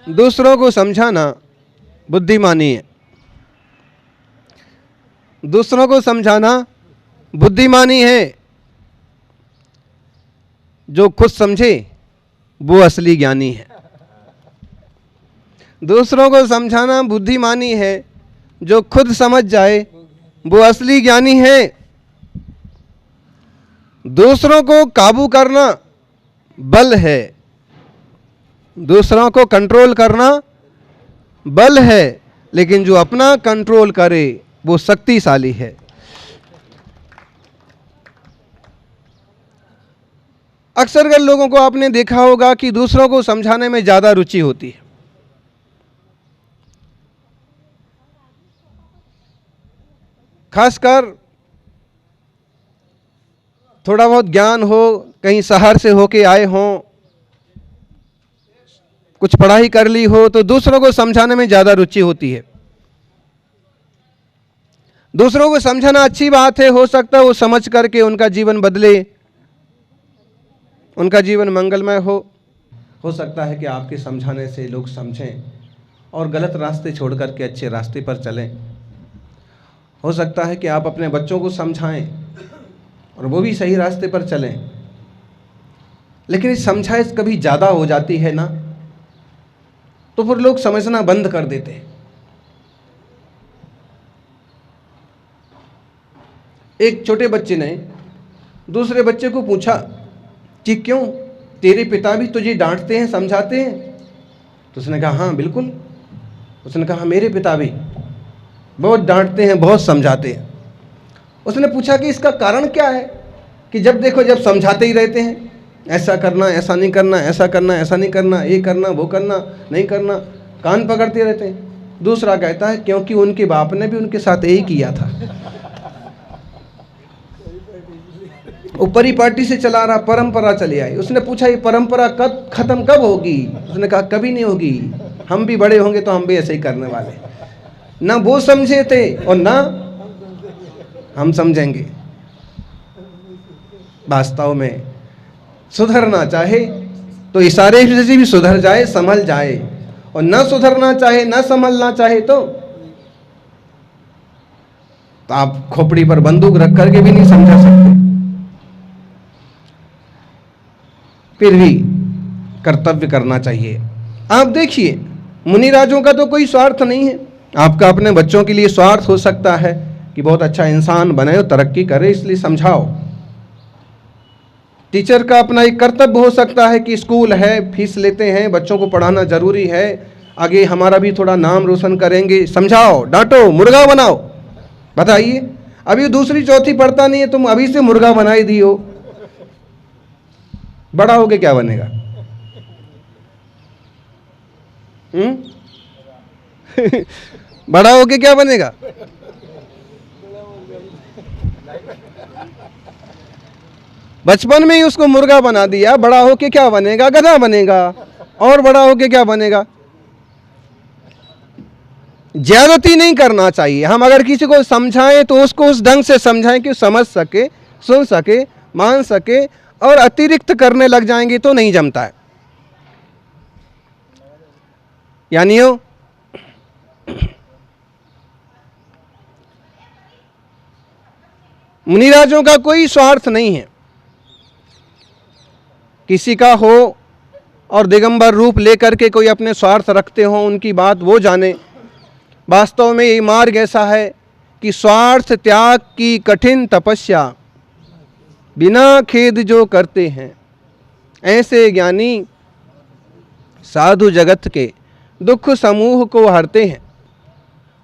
दूसरों को समझाना बुद्धिमानी है। दूसरों को समझाना बुद्धिमानी है। जो खुद समझे वो असली ज्ञानी है। दूसरों को समझाना बुद्धिमानी है। जो खुद समझ जाए वो असली ज्ञानी है। दूसरों को काबू करना बल है। दूसरों को कंट्रोल करना बल है, लेकिन जो अपना कंट्रोल करे वो शक्तिशाली है। अक्सर कर लोगों को आपने देखा होगा कि दूसरों को समझाने में ज़्यादा रुचि होती है। खासकर थोड़ा बहुत ज्ञान हो, कहीं शहर से होके आए हों, कुछ पढ़ाई कर ली हो, तो दूसरों को समझाने में ज़्यादा रुचि होती है। दूसरों को समझाना अच्छी बात है। हो सकता है वो समझ करके उनका जीवन बदले, उनका जीवन मंगलमय हो सकता है कि आपके समझाने से लोग समझें और गलत रास्ते छोड़ करके अच्छे रास्ते पर चलें। हो सकता है कि आप अपने बच्चों को समझाएं और वो भी सही रास्ते पर चलें। लेकिन इस समझाइश कभी ज़्यादा हो जाती है ना, तो फिर लोग समझना बंद कर देते हैं। एक छोटे बच्चे ने दूसरे बच्चे को पूछा कि क्यों, तेरे पिता भी तुझे डांटते हैं, समझाते हैं? तो उसने कहा हाँ बिल्कुल। उसने कहा मेरे पिता भी बहुत डांटते हैं, बहुत समझाते हैं। उसने पूछा कि इसका कारण क्या है कि जब देखो जब समझाते ही रहते हैं, ऐसा करना, ऐसा नहीं करना, ऐसा करना, ऐसा नहीं करना, ये करना, वो करना, नहीं करना, कान पकड़ते रहते हैं। दूसरा कहता है क्योंकि उनके बाप ने भी उनके साथ यही किया था। ऊपरी पार्टी से चला रहा, परंपरा चली आई। उसने पूछा ये परंपरा कब खत्म, कब होगी? उसने कहा कभी नहीं होगी, हम भी बड़े होंगे तो हम भी ऐसे ही करने वाले। ना वो समझे थे और ना हम समझेंगे। वास्तव में सुधरना चाहे तो इशारे से भी सुधर जाए, संभल जाए, और ना सुधरना चाहे, ना संभलना चाहे तो आप खोपड़ी पर बंदूक रख करके भी नहीं समझा सकते। फिर भी कर्तव्य करना चाहिए। आप देखिए, मुनिराजों का तो कोई स्वार्थ नहीं है। आपका अपने बच्चों के लिए स्वार्थ हो सकता है कि बहुत अच्छा इंसान बने और तरक्की करे, इसलिए समझाओ। टीचर का अपना एक कर्तव्य हो सकता है कि स्कूल है, फीस लेते हैं, बच्चों को पढ़ाना जरूरी है, आगे हमारा भी थोड़ा नाम रोशन करेंगे, समझाओ, डांटो, मुर्गा बनाओ। बताइए, अभी दूसरी चौथी पढ़ता नहीं है, तुम अभी से मुर्गा बनाई दी हो, बड़ा होके क्या बनेगा? बड़ा होके क्या बनेगा? बचपन में ही उसको मुर्गा बना दिया, बड़ा होके क्या बनेगा? गधा बनेगा। और बड़ा होके क्या बनेगा? ज्यादती नहीं करना चाहिए। हम अगर किसी को समझाएं तो उसको उस ढंग से समझाएं कि समझ सके, सुन सके, मान सके, और अतिरिक्त करने लग जाएंगे तो नहीं जमता है। यानी मुनिराजों का कोई स्वार्थ नहीं है। किसी का हो और दिगंबर रूप लेकर के कोई अपने स्वार्थ रखते हो, उनकी बात वो जाने। वास्तव में ये मार्ग ऐसा है कि स्वार्थ त्याग की कठिन तपस्या बिना खेद जो करते हैं, ऐसे ज्ञानी साधु जगत के दुख समूह को हरते हैं।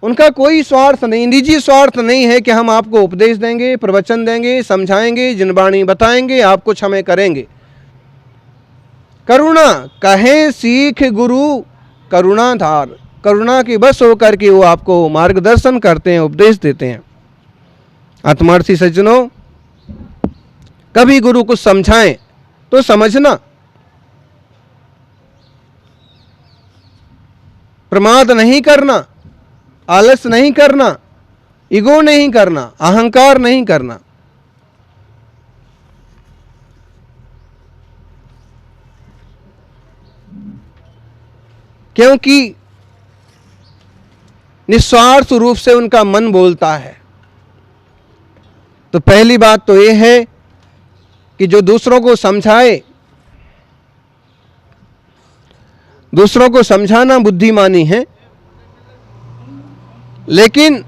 उनका कोई स्वार्थ नहीं, निजी स्वार्थ नहीं है कि हम आपको उपदेश देंगे, प्रवचन देंगे, समझाएंगे, जिनवाणी बताएंगे, आप कुछ हमें करेंगे। करुणा कहे सीख गुरु करुणाधार, करुणा की बस होकर के वो आपको मार्गदर्शन करते हैं, उपदेश देते हैं। आत्मार्थी सज्जनों, कभी गुरु कुछ समझाएं तो समझना, प्रमाद नहीं करना, आलस नहीं करना, ईगो नहीं करना, अहंकार नहीं करना। क्योंकि निस्वार्थ रूप से उनका मन बोलता है। तो पहली बात तो ये है कि जो दूसरों को समझाए, दूसरों को समझाना बुद्धिमानी है, लेकिन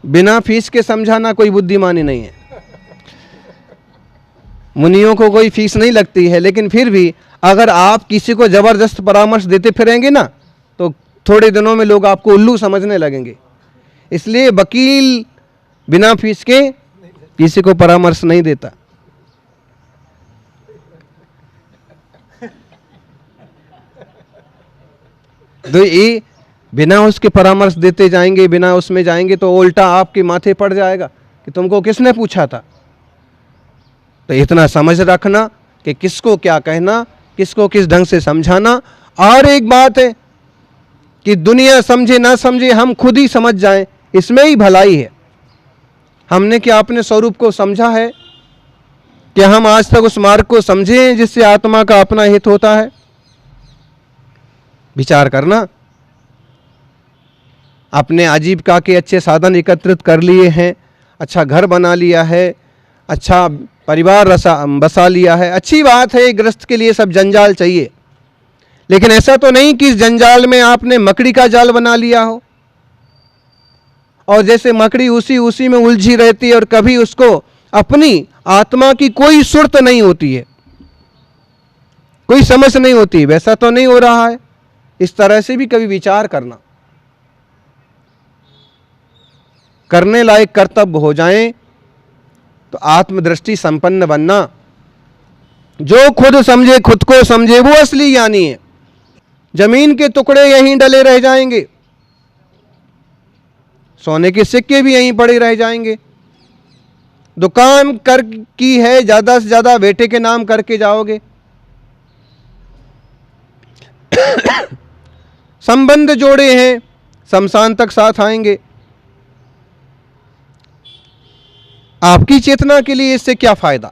बिना फीस के समझाना कोई बुद्धिमानी नहीं है। मुनियों को कोई फीस नहीं लगती है, लेकिन फिर भी अगर आप किसी को जबरदस्त परामर्श देते फिरेंगे ना, तो थोड़े दिनों में लोग आपको उल्लू समझने लगेंगे। इसलिए वकील बिना फीस के किसी को परामर्श नहीं देता। तो ये बिना उसके परामर्श देते जाएंगे, बिना उसमें जाएंगे तो उल्टा आपके माथे पड़ जाएगा कि तुमको किसने पूछा था। तो इतना समझ रखना कि किसको क्या कहना, किसको किस ढंग से समझाना। और एक बात है कि दुनिया समझे ना समझे, हम खुद ही समझ जाएं, इसमें ही भलाई है। हमने क्या अपने स्वरूप को समझा है? क्या हम आज तक उस मार्ग को समझे हैं जिससे आत्मा का अपना हित होता है? विचार करना। अपने आजीविका के अच्छे साधन एकत्रित कर लिए हैं, अच्छा घर बना लिया है, अच्छा परिवार बसा लिया है, अच्छी बात है। गृहस्थ के लिए सब जंजाल चाहिए, लेकिन ऐसा तो नहीं कि इस जंजाल में आपने मकड़ी का जाल बना लिया हो और जैसे मकड़ी उसी में उलझी रहती है और कभी उसको अपनी आत्मा की कोई सुर्त नहीं होती है, कोई समझ नहीं होती। वैसा तो नहीं हो रहा है। इस तरह से भी कभी विचार करना, करने लायक कर्तव्य हो जाएं तो आत्मदृष्टि संपन्न बनना। जो खुद समझे, खुद को समझे, वो असली ज्ञानी है। जमीन के टुकड़े यहीं डले रह जाएंगे, सोने के सिक्के भी यहीं पड़े रह जाएंगे। दुकान कर की है, ज्यादा से ज्यादा बेटे के नाम करके जाओगे। संबंध जोड़े हैं, शमशान तक साथ आएंगे। आपकी चेतना के लिए इससे क्या फायदा?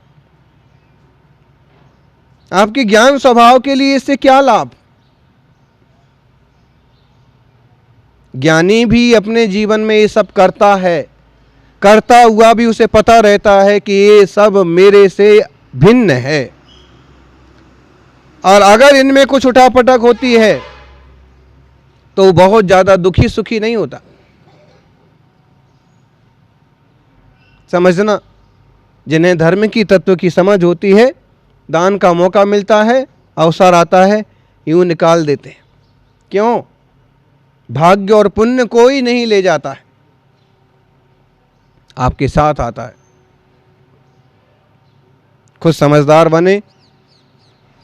आपके ज्ञान स्वभाव के लिए इससे क्या लाभ? ज्ञानी भी अपने जीवन में ये सब करता है, करता हुआ भी उसे पता रहता है कि ये सब मेरे से भिन्न है, और अगर इनमें कुछ उठापटक होती है तो बहुत ज्यादा दुखी सुखी नहीं होता। समझना, जिन्हें धर्म की तत्व की समझ होती है, दान का मौका मिलता है, अवसर आता है, यूं निकाल देते हैं। क्यों? भाग्य और पुण्य कोई नहीं ले जाता है, आपके साथ आता है। खुद समझदार बने,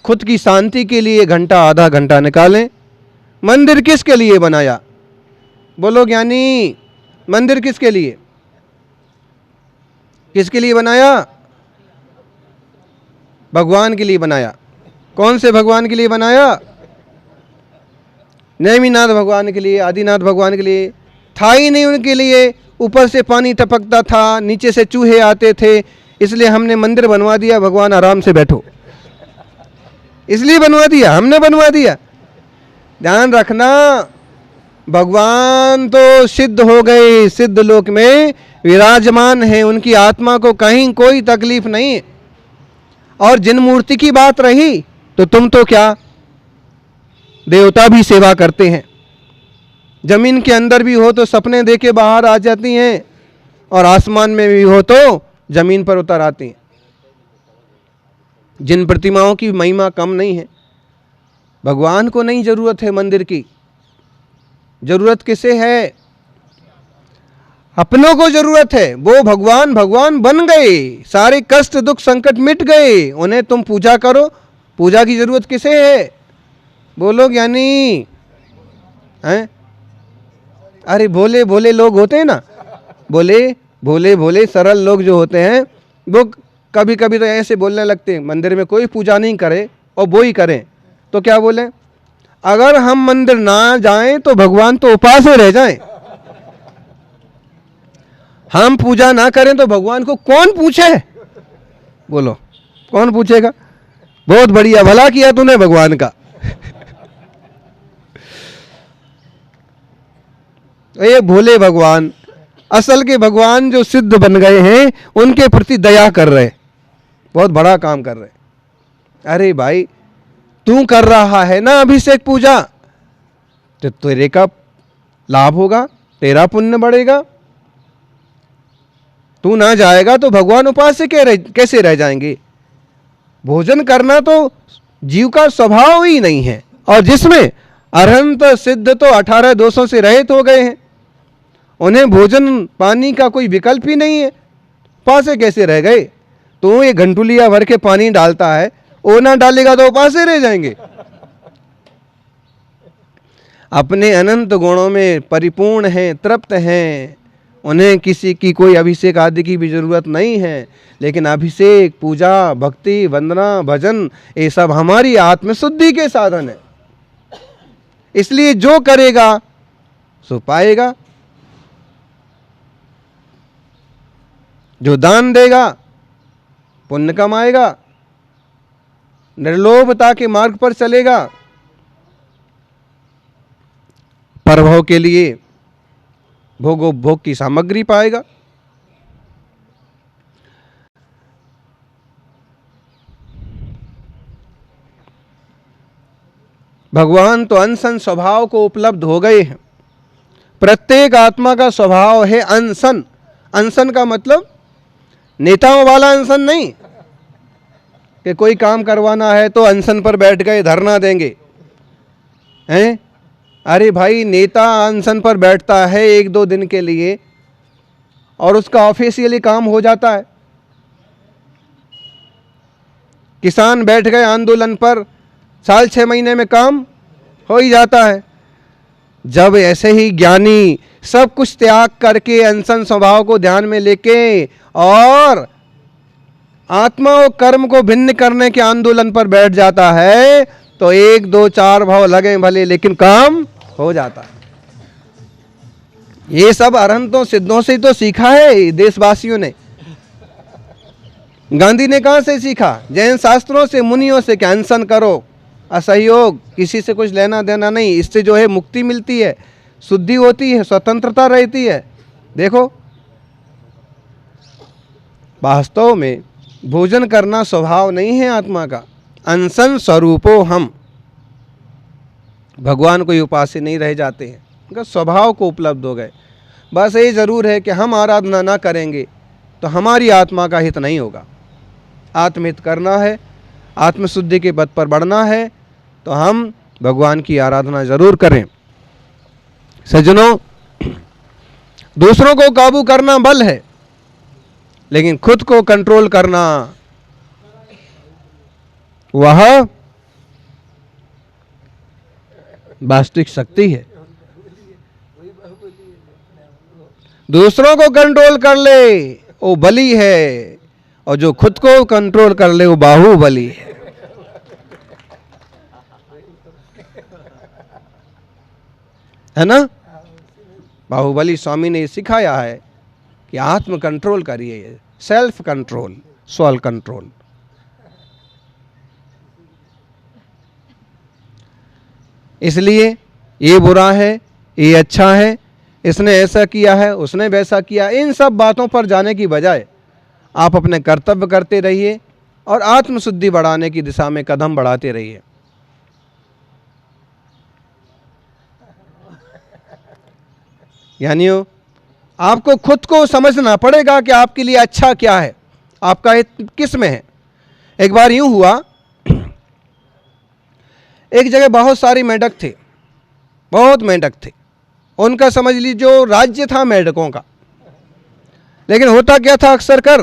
खुद की शांति के लिए घंटा आधा घंटा निकालें। मंदिर किसके लिए बनाया? बोलो ज्ञानी, मंदिर किसके लिए, किसके लिए बनाया? भगवान के लिए बनाया। कौन से भगवान के लिए बनाया? नेमिनाथ भगवान के लिए, आदिनाथ भगवान के लिए। था ही नहीं उनके लिए, ऊपर से पानी टपकता था, नीचे से चूहे आते थे, इसलिए हमने मंदिर बनवा दिया, भगवान आराम से बैठो, इसलिए बनवा दिया, हमने बनवा दिया। ध्यान रखना, भगवान तो सिद्ध हो गए, सिद्ध लोक में विराजमान है, उनकी आत्मा को कहीं कोई तकलीफ नहीं है। और जिन मूर्ति की बात रही, तो तुम तो क्या, देवता भी सेवा करते हैं। जमीन के अंदर भी हो तो सपने देके बाहर आ जाती हैं, और आसमान में भी हो तो जमीन पर उतर आती हैं। जिन प्रतिमाओं की महिमा कम नहीं है। भगवान को नहीं जरूरत है मंदिर की, जरूरत किसे है? अपनों को जरूरत है। वो भगवान भगवान बन गए, सारे कष्ट दुख संकट मिट गए, उन्हें तुम पूजा करो। पूजा की जरूरत किसे है? बोलो ज्ञानी हैं? अरे भोले भोले लोग होते हैं ना, भोले भोले सरल लोग जो होते हैं, वो कभी कभी तो ऐसे बोलने लगते हैं, मंदिर में कोई पूजा नहीं करे और वो ही करें। तो क्या बोले? अगर हम मंदिर ना जाएं तो भगवान तो उपास में रह जाएं। हम पूजा ना करें तो भगवान को कौन पूछे? बोलो कौन पूछेगा? बहुत बढ़िया, भला किया तूने भगवान का। ये भोले भगवान, असल के भगवान जो सिद्ध बन गए हैं, उनके प्रति दया कर रहे, बहुत बड़ा काम कर रहे। अरे भाई, तू कर रहा है ना अभिषेक पूजा, तो तेरे का लाभ होगा, तेरा पुण्य बढ़ेगा। तू ना जाएगा तो भगवान उपास्य कैसे रह जाएंगे। भोजन करना तो जीव का स्वभाव ही नहीं है, और जिसमें अरहंत सिद्ध तो 18 दोषों से रहित हो गए हैं, उन्हें भोजन पानी का कोई विकल्प ही नहीं है, उपास्य कैसे रह गए। तो ये घंटुलिया भर के पानी डालता है, वो ना डालेगा तो उपास्य रह जाएंगे। अपने अनंत गुणों में परिपूर्ण हैं, तृप्त हैं, उन्हें किसी की कोई अभिषेक आदि की भी जरूरत नहीं है। लेकिन अभिषेक, पूजा, भक्ति, वंदना, भजन, ये सब हमारी आत्मशुद्धि के साधन है। इसलिए जो करेगा सो पाएगा, जो दान देगा पुण्य कमाएगा, निर्लोभता के मार्ग पर चलेगा, परभव के लिए भोगोपभोग की सामग्री पाएगा। भगवान तो अनशन स्वभाव को उपलब्ध हो गए हैं। प्रत्येक आत्मा का स्वभाव है अनशन। अनशन का मतलब नेताओं वाला अनशन नहीं कि कोई काम करवाना है तो अनशन पर बैठ गए, धरना देंगे, हैं। अरे भाई, नेता अनशन पर बैठता है 1-2 दिन के लिए और उसका ऑफिशियली काम हो जाता है। किसान बैठ गए आंदोलन पर, 6 महीने में काम हो ही जाता है। जब ऐसे ही ज्ञानी सब कुछ त्याग करके अनशन स्वभाव को ध्यान में लेके और आत्मा और कर्म को भिन्न करने के आंदोलन पर बैठ जाता है, तो 1-2-4 भाव लगे भले, लेकिन काम हो जाता है। ये सब अरहंतों सिद्धों से तो सीखा है देशवासियों ने। गांधी ने कहां से सीखा? जैन शास्त्रों से, मुनियों से, क्या अनशन करो, असहयोग, किसी से कुछ लेना देना नहीं, इससे जो है मुक्ति मिलती है, शुद्धि होती है, स्वतंत्रता रहती है। देखो, वास्तव में भोजन करना स्वभाव नहीं है आत्मा का। अनशन स्वरूपो हम, भगवान कोई उपास्य नहीं रह जाते हैं, उनका स्वभाव को उपलब्ध हो गए। बस ये जरूर है कि हम आराधना ना करेंगे तो हमारी आत्मा का हित नहीं होगा। आत्महित करना है, आत्मशुद्धि के पथ पर बढ़ना है, तो हम भगवान की आराधना जरूर करें। सज्जनों, दूसरों को काबू करना बल है, लेकिन खुद को कंट्रोल करना वह वास्तविक शक्ति है। दूसरों को कंट्रोल कर ले वो बली है, और जो खुद को कंट्रोल कर ले वो बाहुबली है। है ना? बाहुबली स्वामी ने सिखाया है कि आत्म कंट्रोल करिए, सेल्फ कंट्रोल, सोल कंट्रोल। इसलिए ये बुरा है, ये अच्छा है, इसने ऐसा किया है, उसने वैसा किया, इन सब बातों पर जाने की बजाय आप अपने कर्तव्य करते रहिए और आत्मशुद्धि बढ़ाने की दिशा में कदम बढ़ाते रहिए। यानी आपको खुद को समझना पड़ेगा कि आपके लिए अच्छा क्या है, आपका हित किस में है। एक बार यूं हुआ, एक जगह बहुत सारी मेंढक थे, बहुत मेंढक थे, उनका समझ लीजिए जो राज्य था मेंढकों का। लेकिन होता क्या था अक्सर कर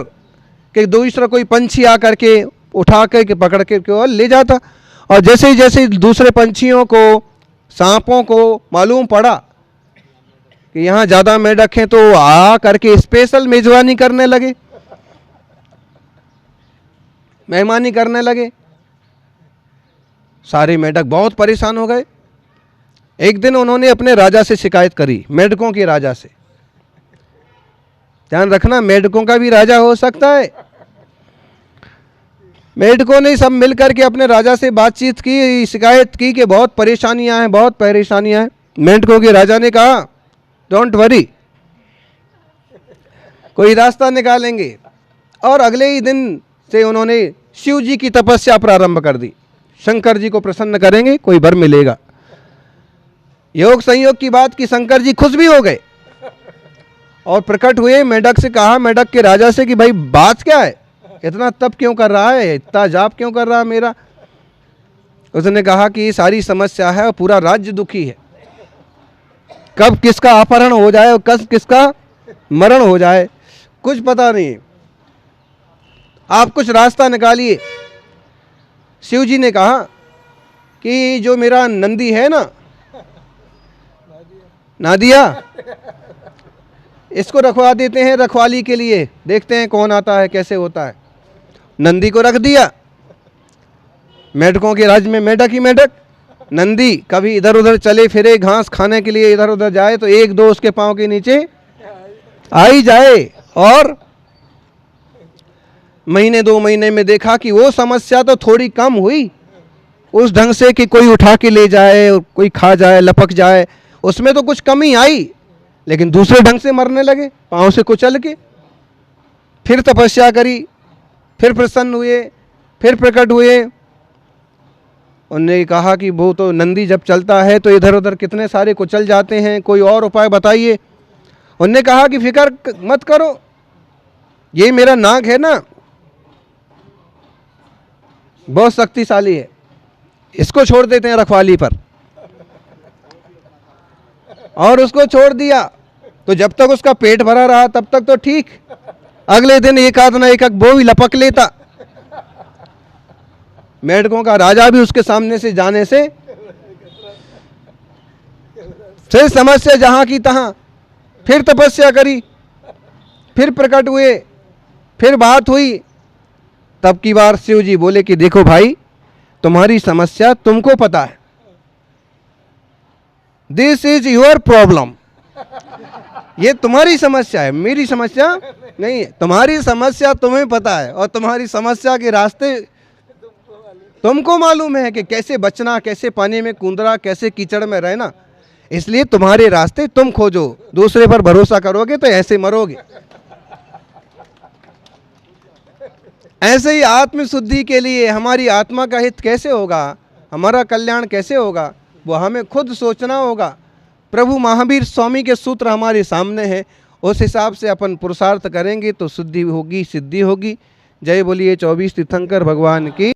कि दूसरा कोई पंछी आकर के उठा के पकड़ के और ले जाता, और जैसे ही दूसरे पंछियों को, सांपों को मालूम पड़ा कि यहाँ ज़्यादा मेंढक हैं, तो आ करके स्पेशल मेजबानी करने लगे, मेहमानी करने लगे। सारे मेंढक बहुत परेशान हो गए। एक दिन उन्होंने अपने राजा से शिकायत करी, मेंढकों के राजा से। ध्यान रखना, मेंढकों का भी राजा हो सकता है। मेढकों ने सब मिल करके अपने राजा से बातचीत की, शिकायत की कि बहुत परेशानियां हैं, बहुत परेशानियां हैं। मेढकों के राजा ने कहा डोंट वरी, कोई रास्ता निकालेंगे। और अगले ही दिन से उन्होंने शिव जी की तपस्या प्रारंभ कर दी। शंकर जी को प्रसन्न करेंगे, कोई वर मिलेगा। योग संयोग की बात की शंकर जी खुश भी हो गए और प्रकट हुए। मेढक से कहा, मेढक के राजा से कि भाई बात क्या है, इतना तप क्यों कर रहा है, इतना जाप क्यों कर रहा है मेरा। उसने कहा कि ये सारी समस्या है और पूरा राज्य दुखी है, कब किसका अपहरण हो जाए और कब किसका मरण हो जाए कुछ पता नहीं, आप कुछ रास्ता निकालिए। शिव जी ने कहा कि जो मेरा नंदी है ना, नादिया, इसको रखवा देते हैं रखवाली के लिए, देखते हैं कौन आता है कैसे होता है। नंदी को रख दिया। मेढकों के राज्य में मेढक ही मेढक। नंदी कभी इधर उधर चले फिरे, घास खाने के लिए इधर उधर जाए तो एक दो उसके पांव के नीचे आ ही जाए। और महीने 2 महीने में देखा कि वो समस्या तो थोड़ी कम हुई, उस ढंग से कि कोई उठा के ले जाए, कोई खा जाए, लपक जाए, उसमें तो कुछ कमी आई, लेकिन दूसरे ढंग से मरने लगे, पांव से कुचल के। फिर तपस्या करी, फिर प्रसन्न हुए, फिर प्रकट हुए। उन्होंने कहा कि वो तो नंदी जब चलता है तो इधर उधर कितने सारे कुचल जाते हैं, कोई और उपाय बताइए। उन्होंने कहा कि फिक्र मत करो, ये मेरा नाग है ना, बहुत शक्तिशाली है, इसको छोड़ देते हैं रखवाली पर। और उसको छोड़ दिया तो जब तक उसका पेट भरा रहा तब तक तो ठीक, अगले दिन एक आध ना एक वो भी लपक लेता। मेढकों का राजा भी उसके सामने से जाने से फिर समस्या जहां की तहां। फिर तपस्या करी, फिर प्रकट हुए, फिर बात हुई। तब की बार शिव जी बोले कि देखो भाई, तुम्हारी समस्या तुमको पता है, दिस इज योर प्रॉब्लम, ये तुम्हारी समस्या है, मेरी समस्या नहीं है। तुम्हारी समस्या तुम्हें पता है और तुम्हारी समस्या के रास्ते तुमको मालूम है कि कैसे बचना, कैसे पानी में कूदना, कैसे कीचड़ में रहना। इसलिए तुम्हारे रास्ते तुम खोजो, दूसरे पर भरोसा करोगे तो ऐसे मरोगे। ऐसे ही आत्म शुद्धि के लिए हमारी आत्मा का हित कैसे होगा, हमारा कल्याण कैसे होगा, वो हमें खुद सोचना होगा। प्रभु महावीर स्वामी के सूत्र हमारे सामने हैं, उस हिसाब से अपन पुरुषार्थ करेंगे तो शुद्धि होगी, सिद्धि होगी। जय बोलिए 24 तीर्थंकर भगवान की।